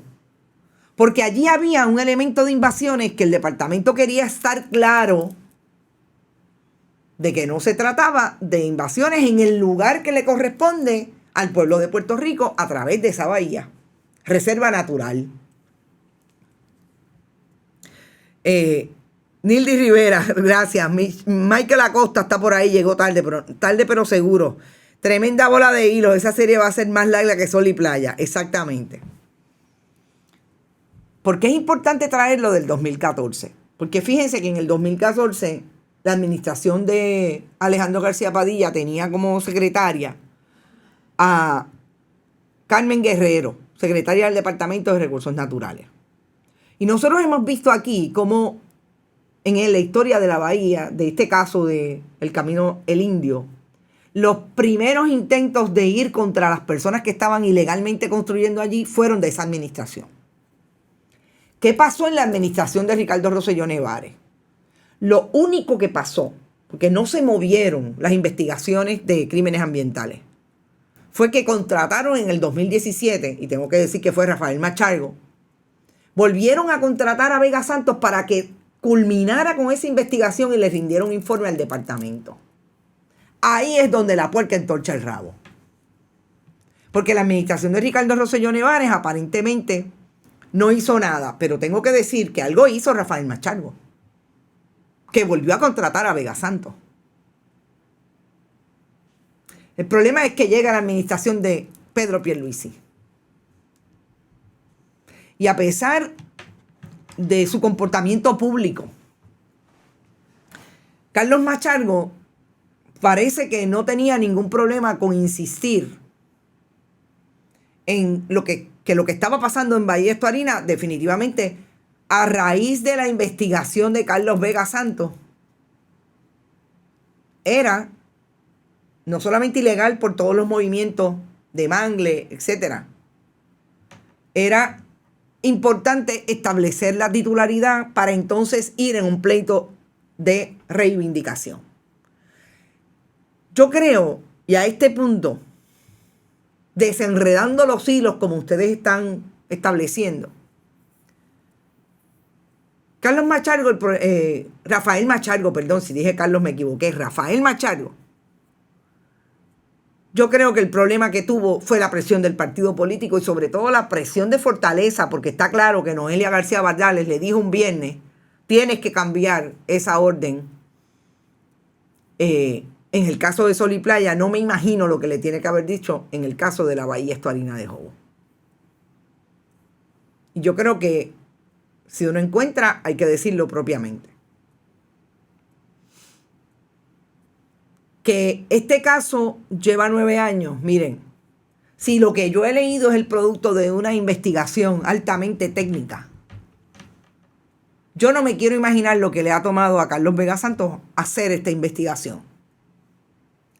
Porque allí había un elemento de invasiones que el departamento quería estar claro de que no se trataba de invasiones en el lugar que le corresponde al pueblo de Puerto Rico a través de esa bahía, reserva natural. Nildy Rivera, gracias. Michael Acosta está por ahí, llegó tarde pero seguro. Tremenda bola de hilo, esa serie va a ser más larga que Sol y Playa, exactamente. ¿Por qué es importante traerlo del 2014? Porque fíjense que en el 2014 la administración de Alejandro García Padilla tenía como secretaria a Carmen Guerrero, secretaria del Departamento de Recursos Naturales. Y nosotros hemos visto aquí cómo en la historia de la bahía, de este caso del Camino El Indio, los primeros intentos de ir contra las personas que estaban ilegalmente construyendo allí fueron de esa administración. ¿Qué pasó en la administración de Ricardo Rosselló Nevares? Lo único que pasó, porque no se movieron las investigaciones de crímenes ambientales, fue que contrataron en el 2017, y tengo que decir que fue Rafael Machargo, volvieron a contratar a Vega Santos para que culminara con esa investigación y le rindieron informe al departamento. Ahí es donde la puerca entorcha el rabo. Porque la administración de Ricardo Rosselló Nevares aparentemente no hizo nada, pero tengo que decir que algo hizo Rafael Machargo, que volvió a contratar a Vega Santos. El problema es que llega la administración de Pedro Pierluisi. Y a pesar de su comportamiento público, Carlos Machargo parece que no tenía ningún problema con insistir en lo que estaba pasando en Bahía Estuarina, definitivamente, a raíz de la investigación de Carlos Vega Santos, era no solamente ilegal por todos los movimientos de mangle, etcétera. Era importante establecer la titularidad para entonces ir en un pleito de reivindicación. Yo creo, y a este punto, desenredando los hilos como ustedes están estableciendo, Rafael Machargo, perdón, si dije Carlos me equivoqué, Rafael Machargo, yo creo que el problema que tuvo fue la presión del partido político y sobre todo la presión de Fortaleza, porque está claro que Noelia García Bardales le dijo un viernes, tienes que cambiar esa orden. En el caso de Sol y Playa, no me imagino lo que le tiene que haber dicho en el caso de la Bahía Estuarina de Jobo. Y yo creo que si uno encuentra, hay que decirlo propiamente. Que este caso lleva 9 años. Miren, si lo que yo he leído es el producto de una investigación altamente técnica, yo no me quiero imaginar lo que le ha tomado a Carlos Vega Santos hacer esta investigación.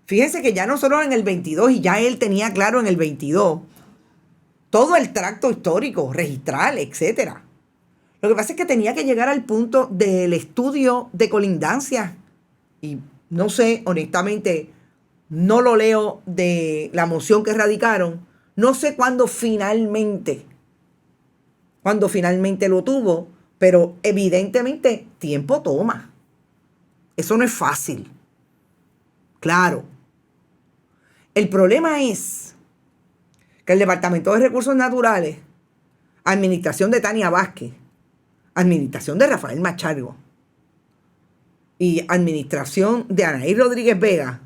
Fíjense que ya no solo en el 22, y ya él tenía claro en el 22, todo el tracto histórico, registral, etcétera. Lo que pasa es que tenía que llegar al punto del estudio de colindancia. Y no sé, honestamente, no lo leo de la moción que radicaron. No sé cuándo finalmente lo tuvo, pero evidentemente tiempo toma. Eso no es fácil. Claro. El problema es que el Departamento de Recursos Naturales, administración de Tania Vázquez, administración de Rafael Machargo y administración de Anaí Rodríguez Vega,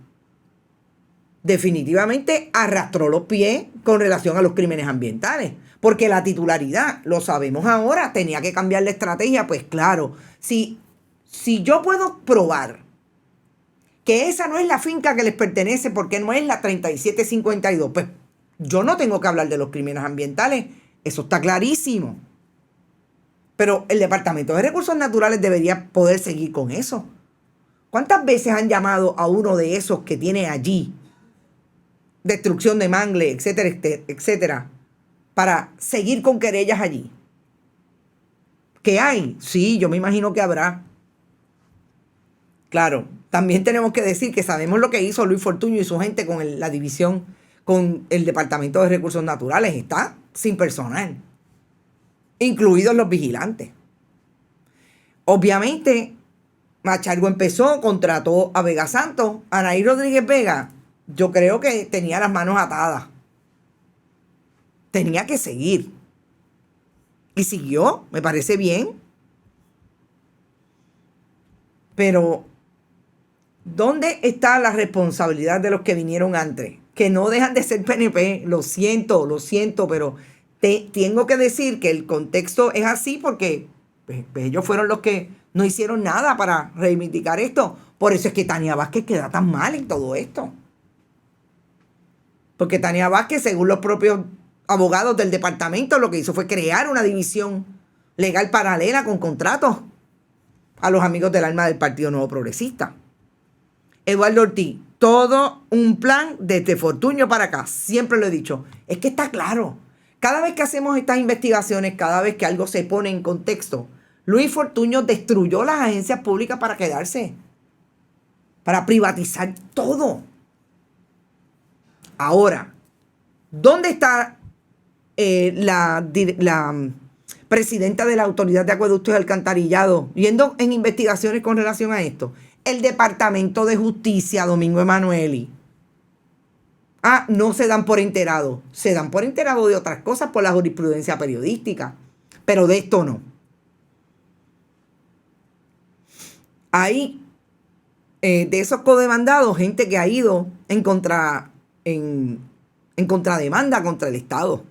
definitivamente arrastró los pies con relación a los crímenes ambientales. Porque la titularidad, lo sabemos ahora, tenía que cambiar la estrategia. Pues claro, si yo puedo probar que esa no es la finca que les pertenece porque no es la 3752, pues yo no tengo que hablar de los crímenes ambientales. Eso está clarísimo. Pero el Departamento de Recursos Naturales debería poder seguir con eso. ¿Cuántas veces han llamado a uno de esos que tiene allí destrucción de mangle, etcétera, etcétera, para seguir con querellas allí? ¿Qué hay? Sí, yo me imagino que habrá. Claro, también tenemos que decir que sabemos lo que hizo Luis Fortuño y su gente con la división, con el Departamento de Recursos Naturales. Está sin personal, incluidos los vigilantes. Obviamente, Machargo empezó, contrató a Vega Santos. Anaí Rodríguez Vega, yo creo que tenía las manos atadas. Tenía que seguir. Y siguió, me parece bien. Pero, ¿dónde está la responsabilidad de los que vinieron antes? Que no dejan de ser PNP. Lo siento, pero tengo que decir que el contexto es así porque pues, ellos fueron los que no hicieron nada para reivindicar esto. Por eso es que Tania Vázquez queda tan mal en todo esto. Porque Tania Vázquez, según los propios abogados del departamento, lo que hizo fue crear una división legal paralela con contratos a los amigos del alma del Partido Nuevo Progresista. Eduardo Ortiz, todo un plan desde Fortuño para acá. Siempre lo he dicho. Es que está claro. Cada vez que hacemos estas investigaciones, cada vez que algo se pone en contexto, Luis Fortuño destruyó las agencias públicas para quedarse, para privatizar todo. Ahora, ¿dónde está la presidenta de la Autoridad de Acueductos y Alcantarillado yendo en investigaciones con relación a esto? El Departamento de Justicia, Domingo Emanueli. No se dan por enterado. Se dan por enterado de otras cosas por la jurisprudencia periodística. pero de esto no. Hay de esos codemandados gente que ha ido en contrademanda contra el Estado.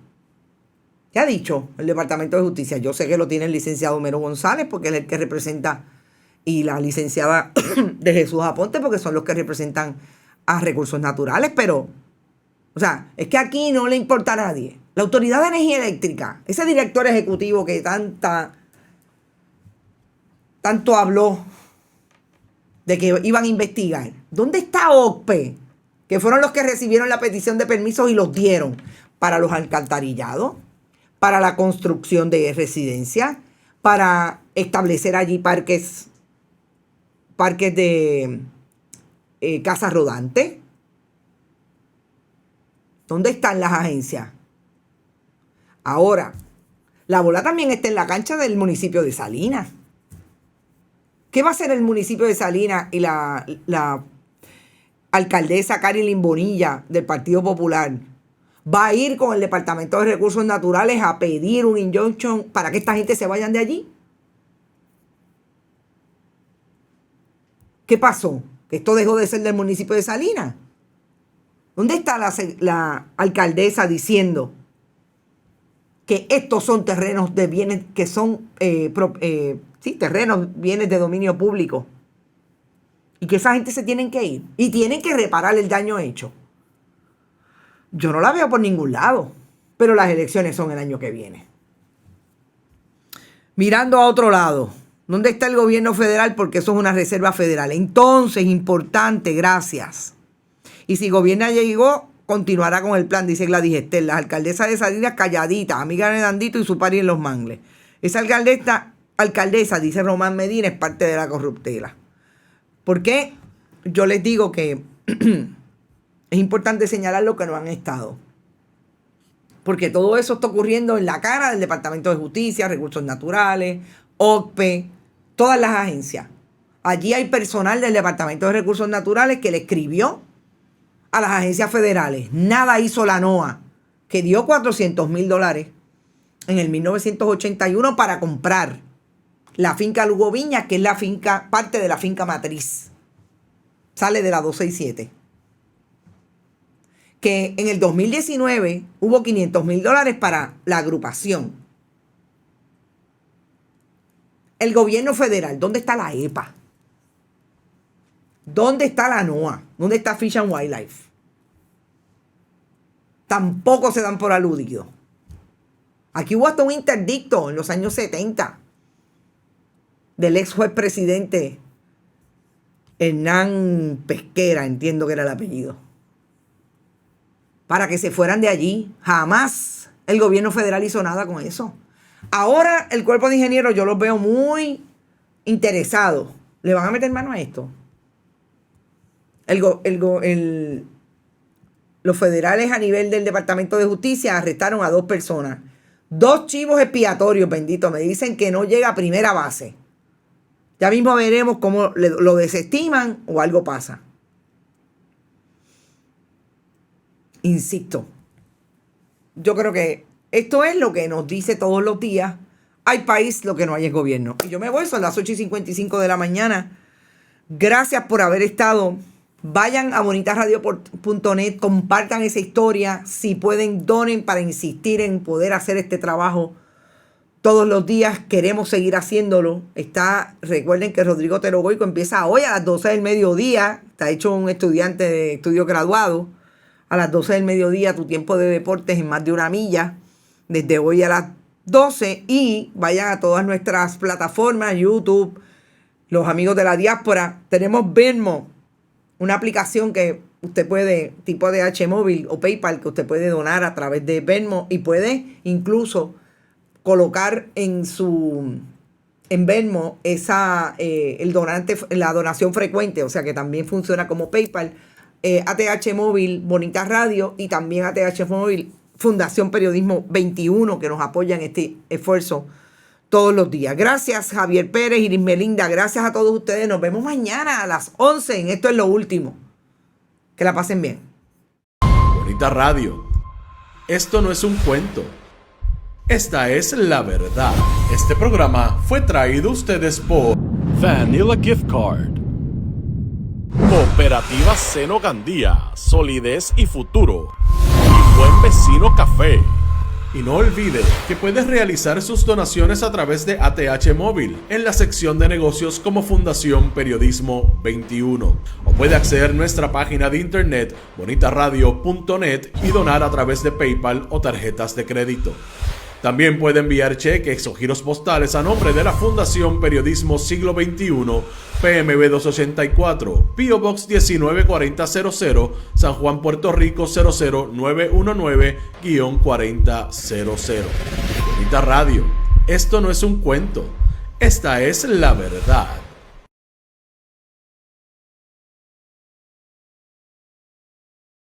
¿Qué ha dicho el Departamento de Justicia? Yo sé que lo tiene el licenciado Homero González porque él es el que representa, y la licenciada de Jesús Aponte porque son los que representan a Recursos Naturales, pero, o sea, es que aquí no le importa a nadie. La Autoridad de Energía Eléctrica, ese director ejecutivo que tanto habló de que iban a investigar, ¿dónde está OCPE? Que fueron los que recibieron la petición de permisos y los dieron para los alcantarillados, para la construcción de residencias, para establecer allí parques de casas rodantes. ¿Dónde están las agencias? Ahora, la bola también está en la cancha del municipio de Salinas. ¿Qué va a hacer el municipio de Salinas y la alcaldesa Carilyn Bonilla del Partido Popular? ¿Va a ir con el Departamento de Recursos Naturales a pedir un injunction para que esta gente se vayan de allí? ¿Qué pasó? ¿Que esto dejó de ser del municipio de Salinas? ¿Dónde está la alcaldesa diciendo que estos son terrenos de bienes que son terrenos, bienes de dominio público? Y que esa gente se tienen que ir y tienen que reparar el daño hecho. Yo no la veo por ningún lado, pero las elecciones son el año que viene. Mirando a otro lado, ¿dónde está el gobierno federal? Porque eso es una reserva federal. Entonces, importante, gracias. Y si gobierna llegó, continuará con el plan, dice Gladys Estel, la alcaldesa de Salinas calladita, amiga de Nandito y su pari en Los Mangles. Esa alcaldesa, dice Román Medina, es parte de la corruptela. ¿Por qué? Yo les digo que es importante señalar lo que no han estado. Porque todo eso está ocurriendo en la cara del Departamento de Justicia, Recursos Naturales, OCPE, todas las agencias. Allí hay personal del Departamento de Recursos Naturales que le escribió a las agencias federales. Nada hizo la NOAA, que dio $400,000 en el 1981 para comprar la finca Lugo Viñas, que es la finca, parte de la finca matriz. Sale de la 267. Que en el 2019 hubo $500,000 para la agrupación. El gobierno federal, ¿dónde está la EPA? ¿Dónde está la NOAA? ¿Dónde está Fish and Wildlife? Tampoco se dan por aludido. Aquí hubo hasta un interdicto en los años 70 del ex juez presidente Hernán Pesquera, entiendo que era el apellido, para que se fueran de allí. Jamás el gobierno federal hizo nada con eso. Ahora el cuerpo de ingenieros yo los veo muy interesados. ¿Le van a meter mano a esto? Los federales a nivel del Departamento de Justicia arrestaron a 2 personas. 2 chivos expiatorios, bendito. Me dicen que no llega a primera base. Ya mismo veremos cómo lo desestiman o algo pasa. Insisto, yo creo que esto es lo que nos dice todos los días. Hay país, lo que no hay es gobierno. Y yo me voy, son las 8:55 de la mañana. Gracias por haber estado. Vayan a bonitasradio.net, compartan esa historia. Si pueden, donen para insistir en poder hacer este trabajo todos los días. Queremos seguir haciéndolo. Recuerden que Rodrigo Terogoico empieza hoy a las 12 del mediodía. Está hecho un estudiante de estudio graduado. A las 12 del mediodía, tu tiempo de deportes en más de una milla. Desde hoy a las 12. Y vayan a todas nuestras plataformas, YouTube, los amigos de la diáspora. Tenemos Venmo, una aplicación que usted puede, tipo ATH móvil o PayPal, que usted puede donar a través de Venmo y puede incluso colocar en Venmo la donación frecuente, o sea que también funciona como PayPal. ATH móvil Bonita Radio y también ATH móvil Fundación Periodismo 21, que nos apoya en este esfuerzo todos los días. Gracias Javier Pérez, Iris Melinda, gracias a todos ustedes. Nos vemos mañana a las 11 en Esto es lo Último. Que la pasen bien. Bonita Radio. Esto no es un cuento. Esta es la verdad. Este programa fue traído a ustedes por Vanilla Gift Card. Cooperativa Seno Gandía, solidez y futuro. Y Buen Vecino Café. Y no olvide que puedes realizar sus donaciones a través de ATH Móvil en la sección de negocios como Fundación Periodismo 21. O puede acceder a nuestra página de internet bonitaradio.net y donar a través de PayPal o tarjetas de crédito. También puede enviar cheques o giros postales a nombre de la Fundación Periodismo Siglo XXI, PMB 284, P.O. Box 194000, San Juan, Puerto Rico 00919-4000. Bonita Radio, esto no es un cuento, esta es la verdad.